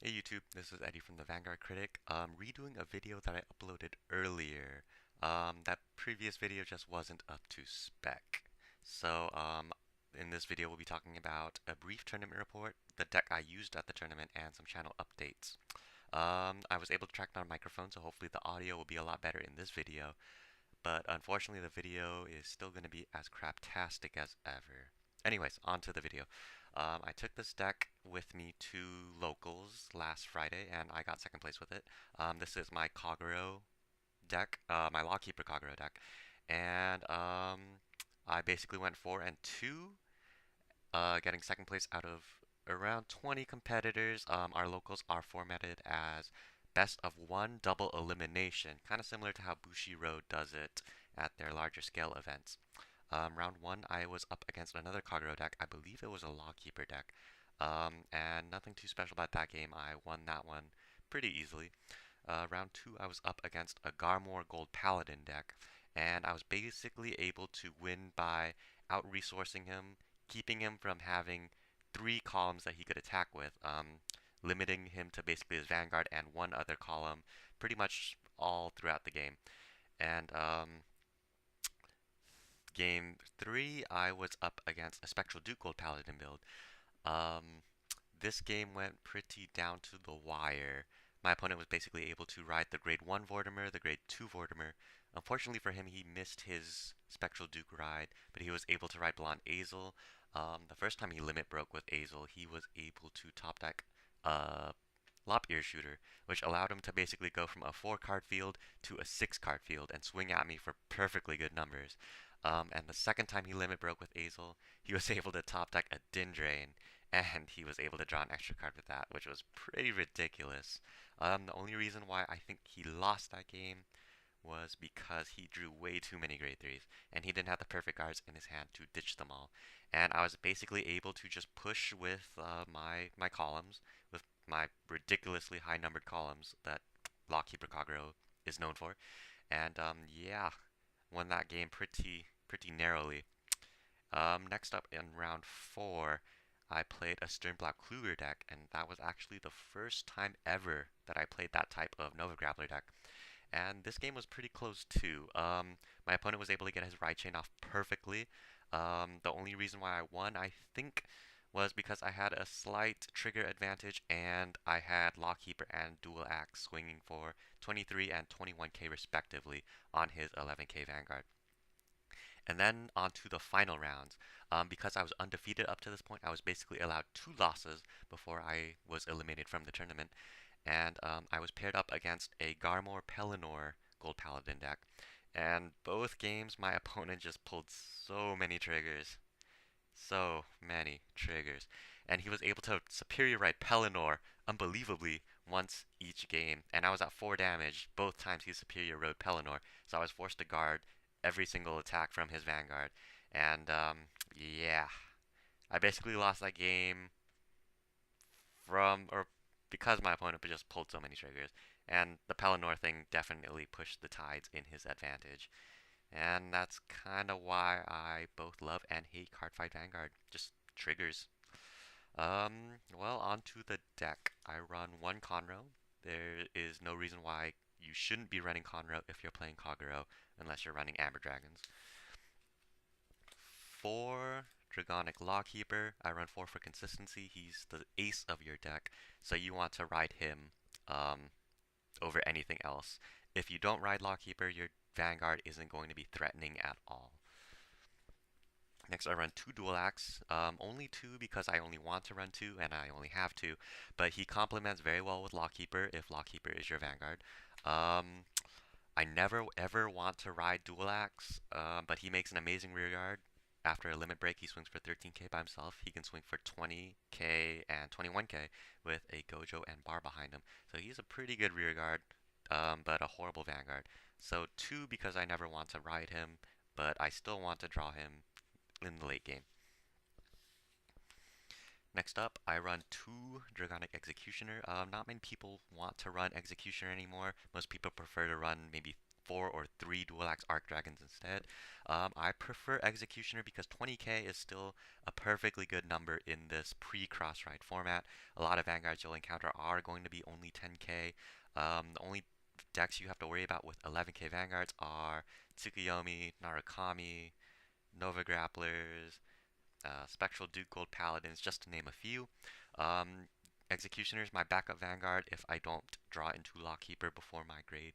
Hey YouTube, this is Eddie from the Vanguard Critic. Redoing a video that I uploaded earlier. That previous video just wasn't up to spec. So, in this video we'll be talking about a brief tournament report, the deck I used at the tournament, and some channel updates. I was able to track down a microphone, so hopefully the audio will be a lot better in this video. But unfortunately the video is still going to be as craptastic as ever. Anyways, on to the video. I took this deck with me to locals last Friday, and I got second place with it. This is my Kagero deck, my Lawkeeper Kagero deck, and I basically went 4-2, getting second place out of around 20 competitors. Our locals are formatted as best of one double elimination, kind of similar to how Bushiroad does it at their larger scale events. Round one, I was up against another Kagero deck. I believe it was a Lawkeeper deck. And nothing too special about that game. I won that one pretty easily. Round two, I was up against a Garmor Gold Paladin deck, and I was basically able to win by out-resourcing him, keeping him from having three columns that he could attack with, limiting him to basically his Vanguard and one other column pretty much all throughout the game. And game three, I was up against a Spectral Duke Gold Paladin build. Um, this game went pretty down to the wire. My opponent was basically able to ride the grade 1 Vortimer, the grade 2 Vortimer. Unfortunately for him, he missed his Spectral Duke ride, but he was able to ride Blonde Azel. The first time he limit broke with Azel, he was able to top deck uh, Lop Ear Shooter, which allowed him to basically go from a 4 card field to a 6 card field and swing at me for perfectly good numbers. And the second time he limit broke with Azel, he was able to top deck a Dindrain, and he was able to draw an extra card with that, which was pretty ridiculous. The only reason why I think he lost that game was because he drew way too many grade 3s, and he didn't have the perfect cards in his hand to ditch them all. And I was basically able to just push with my columns, with my ridiculously high numbered columns that Lawkeeper Kagero is known for. And yeah, won that game pretty narrowly. Next up in round four, I played a Stern Black Kluger deck, and that was actually the first time ever that I played that type of Nova Grappler deck. And this game was pretty close too. My opponent was able to get his ride chain off perfectly. The only reason why I won, I think, was because I had a slight trigger advantage and I had Lawkeeper and Dual Axe swinging for 23 and 21k respectively on his 11k Vanguard. And then on to the final rounds. Because I was undefeated up to this point, I was basically allowed two losses before I was eliminated from the tournament. And I was paired up against a Garmor Pelennor Gold Paladin deck. And both games, my opponent just pulled so many triggers. So many triggers. And he was able to superior ride Pelennor unbelievably once each game. And I was at 4 damage both times he superior rode Pelennor. So I was forced to guard every single attack from his Vanguard. And yeah, I basically lost that game or because my opponent just pulled so many triggers. And the Pelennor thing definitely pushed the tides in his advantage. And that's kind of why I both love and hate Cardfight Vanguard. Just triggers. Well, on to the deck. I run one Conroe. There is no reason why you shouldn't be running Conroe if you're playing Kagero, unless you're running Amber Dragons. 4 Dragonic Lawkeeper. I run 4 for consistency. He's the ace of your deck, so you want to ride him um, over anything else. If you don't ride Lawkeeper, your Vanguard isn't going to be threatening at all. Next, I run 2 Dual Axe. Only 2 because I only want to run 2 and I only have 2. But he complements very well with Lawkeeper if Lawkeeper is your Vanguard. Um, I never ever want to ride Dual Axe, but he makes an amazing rear guard. After a limit break, he swings for 13k by himself. He can swing for 20k and 21k with a Gojo and Bar behind him. So he's a pretty good rear guard, but a horrible Vanguard. So 2 because I never want to ride him, but I still want to draw him in the late game. Next up, I run 2 Dragonic Executioner. Not many people want to run Executioner anymore. Most people prefer to run maybe 4 or 3 Dual Axe Arc Dragons instead. I prefer Executioner because 20k is still a perfectly good number in this pre-cross ride format. A lot of Vanguards you'll encounter are going to be only 10k. The only decks you have to worry about with 11k Vanguards are Tsukuyomi, Narukami, Nova Grapplers, Spectral Duke Gold Paladins, just to name a few. Um, Executioner is my backup Vanguard if I don't draw into Lawkeeper before my grade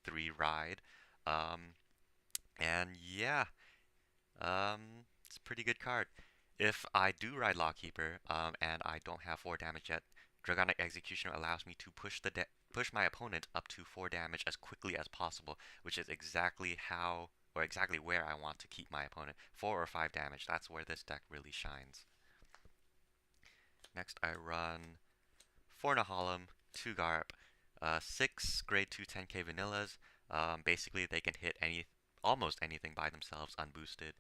3 ride. Um, and yeah, it's a pretty good card. If I do ride Lawkeeper and I don't have 4 damage yet, Dragonic Executioner allows me to push my opponent up to 4 damage as quickly as possible, which is exactly how or exactly where I want to keep my opponent. 4 or 5 damage, that's where this deck really shines. Next I run 4 Nahalem, 2 Garp, 6 grade 2 10k vanillas. Basically they can hit almost anything by themselves unboosted.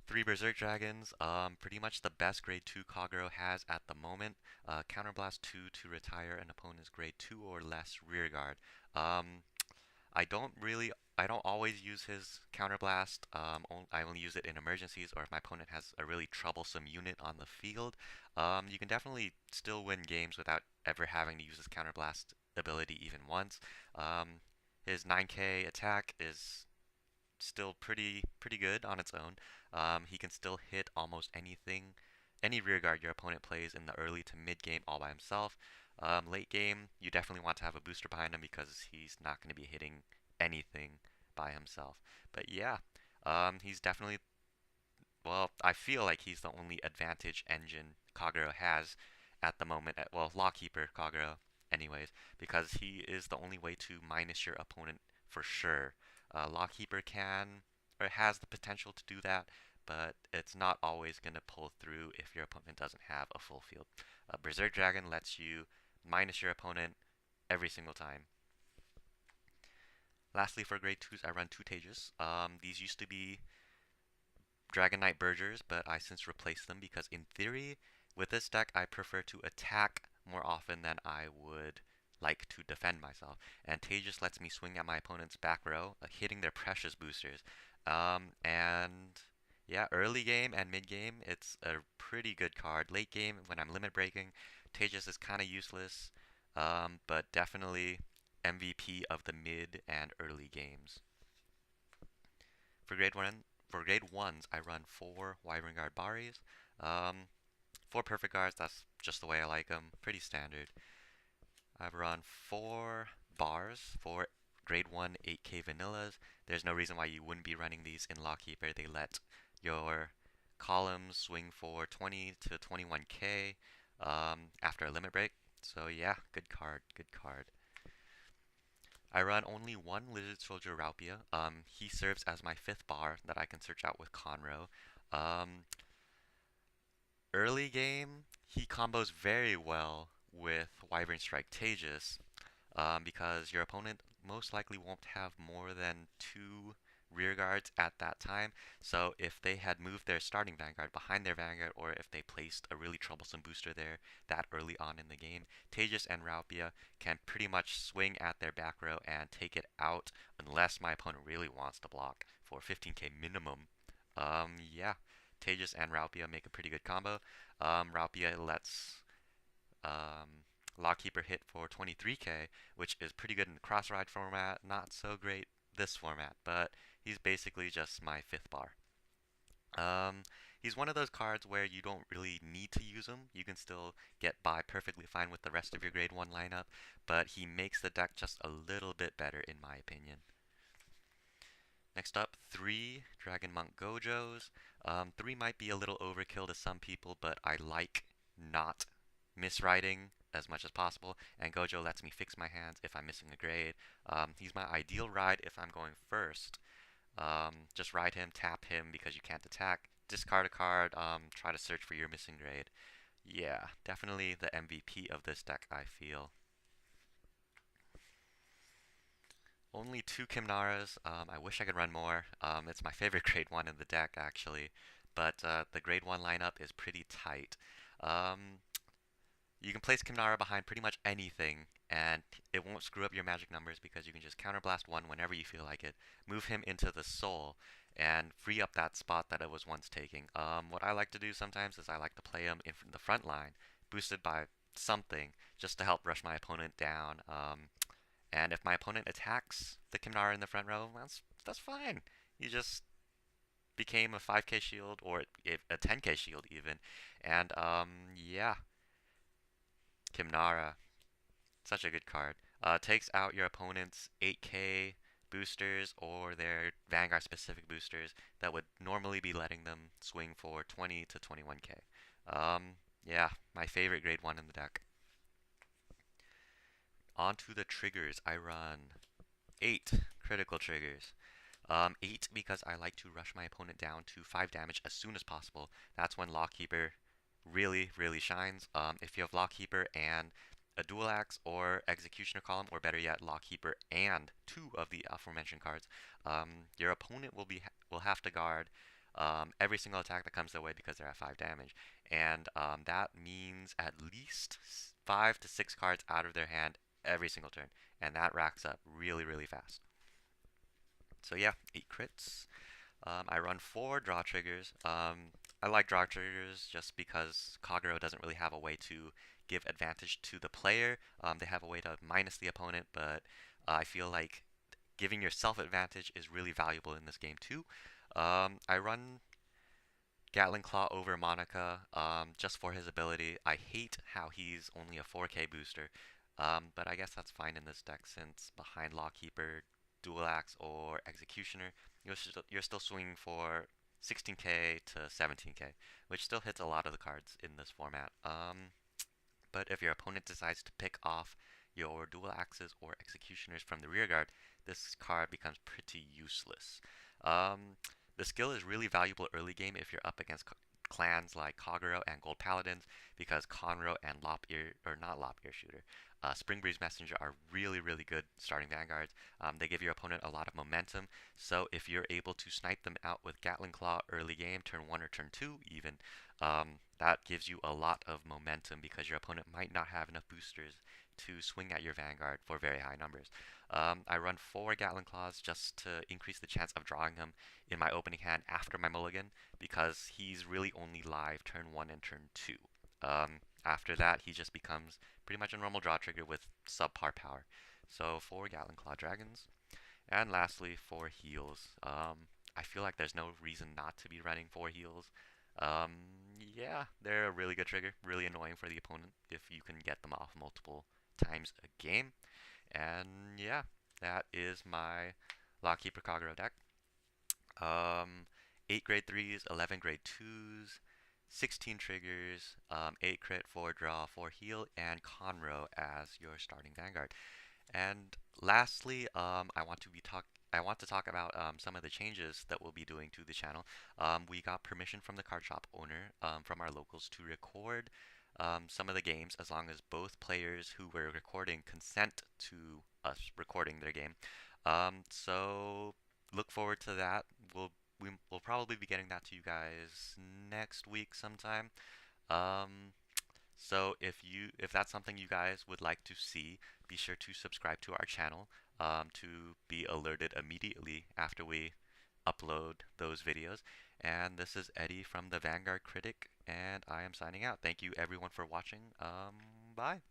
3 Berserk Dragons, pretty much the best grade 2 Kagero has at the moment. Counterblast 2 to retire an opponent's grade 2 or less rearguard. Um, I don't always use his counterblast. I only use it in emergencies or if my opponent has a really troublesome unit on the field. You can definitely still win games without ever having to use his counterblast ability even once. His 9k attack is still pretty good on its own. He can still hit almost anything, any rearguard your opponent plays in the early to mid game all by himself. Late game, you definitely want to have a booster behind him because he's not going to be hitting anything by himself. But yeah, he's definitely, well, I feel like he's the only advantage engine Kagero has at the moment. Well, Lawkeeper Kagero, anyways, because he is the only way to minus your opponent for sure. Lawkeeper can or has the potential to do that, but it's not always going to pull through if your opponent doesn't have a full field. Berserk Dragon lets you minus your opponent every single time. Lastly, for grade 2s, I run 2 Tages. These used to be Dragon Knight Bergers, but I since replaced them because in theory, with this deck, I prefer to attack more often than I would like to defend myself. And Tejas lets me swing at my opponent's back row, hitting their precious boosters. And yeah, early game and mid game, it's a pretty good card. Late game, when I'm limit breaking, Tejas is kind of useless, but definitely MVP of the mid and early games. For grade 1, for grade 1s, I run 4 Wyvern Guard Baris. 4 Perfect Guards, that's just the way I like them, pretty standard. I've run 4 bars for grade 1 8k vanillas. There's no reason why you wouldn't be running these in Lawkeeper. They let your columns swing for 20 to 21k after a limit break. So yeah, good card, good card. I run only 1 Lizard Soldier Raupia. He serves as my 5th bar that I can search out with Conroe. Um, Early game, he combos very well with Wyvern Strike Tejas, because your opponent most likely won't have more than 2 rear guards at that time. So if they had moved their starting Vanguard behind their Vanguard, or if they placed a really troublesome booster there that early on in the game, Tejas and Raupia can pretty much swing at their back row and take it out unless my opponent really wants to block for 15k minimum. Yeah, Tejas and Raupia make a pretty good combo. Raupia lets Lawkeeper hit for 23k, which is pretty good in the cross ride format, not so great this format, but he's basically just my 5th bar. He's one of those cards where you don't really need to use him. You can still get by perfectly fine with the rest of your grade 1 lineup, but he makes the deck just a little bit better in my opinion. Next up, 3 Dragon Monk Gojos. 3 might be a little overkill to some people, but I like not misriding as much as possible, and Gojo lets me fix my hands if I'm missing a grade. He's my ideal ride if I'm going first. Just ride him, tap him because you can't attack, discard a card, try to search for your missing grade. Yeah, definitely the MVP of this deck, I feel. Only 2 Kimnaras. I wish I could run more. It's my favorite grade 1 in the deck, actually. But the grade 1 lineup is pretty tight. Um, You can place Kimnara behind pretty much anything, and it won't screw up your magic numbers because you can just counterblast one whenever you feel like it, move him into the soul, and free up that spot that it was once taking. What I like to do sometimes is I like to play him in the front line, boosted by something, just to help rush my opponent down. And if my opponent attacks the Kimnara in the front row, that's fine. You just became a 5k shield or a 10k shield even. And yeah, Kimnara, such a good card. Takes out your opponent's 8k boosters or their Vanguard specific boosters that would normally be letting them swing for 20 to 21k. Yeah, my favorite grade 1 in the deck. Onto the triggers. I run 8 critical triggers. 8 because I like to rush my opponent down to 5 damage as soon as possible. That's when Lawkeeper really shines. If you have Lawkeeper and a dual axe or executioner column, or better yet, Lawkeeper and 2 of the aforementioned cards, your opponent will have to guard every single attack that comes their way because they're at 5 damage, and that means at least 5 to 6 cards out of their hand every single turn, and that racks up really fast. So yeah, 8 crits. I run 4 draw triggers. I like draw triggers just because Kagero doesn't really have a way to give advantage to the player. They have a way to minus the opponent, but I feel like giving yourself advantage is really valuable in this game too. I run Gatling Claw over Monica just for his ability. I hate how he's only a 4k booster, but I guess that's fine in this deck since behind Lawkeeper, Dual Axe, or Executioner, you're still swinging for 16k to 17k, which still hits a lot of the cards in this format. But if your opponent decides to pick off your Dual Axes or Executioners from the rear guard, this card becomes pretty useless. Um, the skill is really valuable early game if you're up against clans like Kagero and Gold Paladins, because Conro and not Lop-Ear Shooter, Spring Breeze Messenger are really good starting vanguards. They give your opponent a lot of momentum, so if you're able to snipe them out with Gatling Claw early game, turn 1 or turn 2 even, that gives you a lot of momentum because your opponent might not have enough boosters to swing at your vanguard for very high numbers. I run 4 Gatling Claws just to increase the chance of drawing him in my opening hand after my mulligan, because he's really only live turn 1 and turn 2. After that, he just becomes pretty much a normal draw trigger with subpar power. So 4 Gatling Claw Dragons. And lastly, 4 heals. I feel like there's no reason not to be running 4 heals. Um, yeah, they're a really good trigger, really annoying for the opponent if you can get them off multiple times a game. And yeah, that is my Lawkeeper Kagero deck. 8 grade 3s, 11 grade 2s, 16 triggers, 8 crit, 4 draw, 4 heal, and Conro as your starting Vanguard. And lastly, I want to talk about some of the changes that we'll be doing to the channel. We got permission from the card shop owner, from our locals, to record some of the games as long as both players who were recording consent to us recording their game. So look forward to that. We'll probably be getting that to you guys next week sometime. Um, so if that's something you guys would like to see, be sure to subscribe to our channel to be alerted immediately after we upload those videos. And this is Eddie from the Vanguard Critic, and I am signing out. Thank you everyone for watching. Bye.